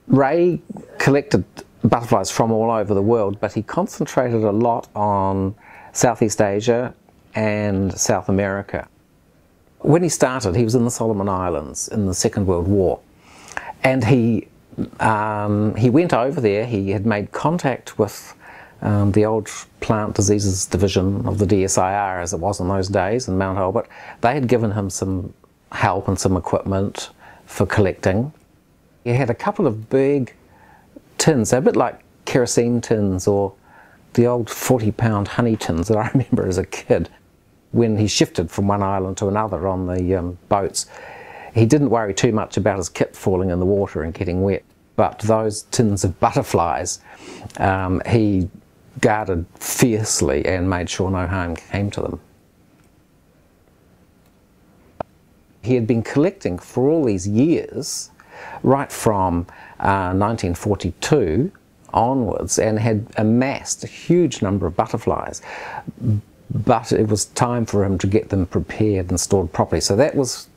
Ray collected butterflies from all over the world, but he concentrated a lot on Southeast Asia and South America. When he started, he was in the Solomon Islands in the Second World War, and he went over there. He had made contact with the old Plant Diseases Division of the DSIR, as it was in those days, in Mount Albert. They had given him some help and some equipment for collecting. He had a couple of big tins, a bit like kerosene tins or the old 40-pound honey tins that I remember as a kid. When he shifted from one island to another on the boats, he didn't worry too much about his kit falling in the water and getting wet. But those tins of butterflies, he guarded fiercely and made sure no harm came to them. He had been collecting for all these years, right from 1942 onwards, and had amassed a huge number of butterflies. But it was time for him to get them prepared and stored properly. So that was,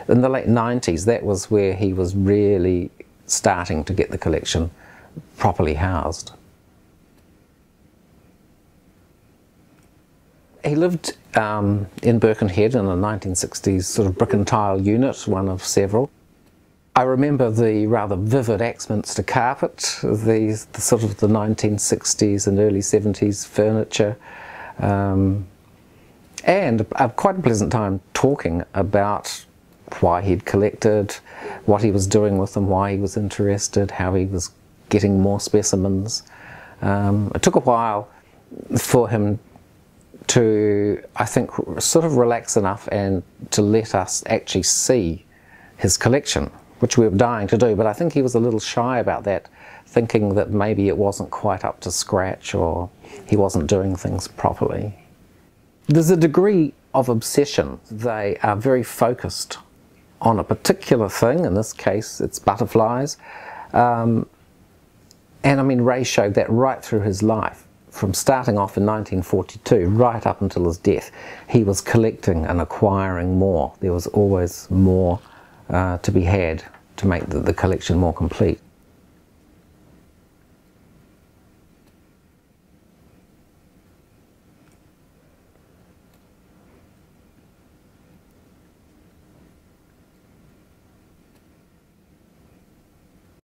in the late 90s, that was where he was really starting to get the collection properly housed. He lived in Birkenhead in a 1960s sort of brick and tile unit, one of several. I remember the rather vivid Axminster carpet, the sort of the 1960s and early 70s furniture, and quite a pleasant time talking about why he'd collected, what he was doing with them, why he was interested, how he was getting more specimens. It took a while for him to, I think, sort of relax enough and to let us actually see his collection, which we were dying to do, but I think he was a little shy about that, thinking that maybe it wasn't quite up to scratch or he wasn't doing things properly. There's a degree of obsession. They are very focused on a particular thing, in this case it's butterflies, and I mean Ray showed that right through his life. From starting off in 1942 right up until his death, he was collecting and acquiring more. There was always more to be had to make the collection more complete.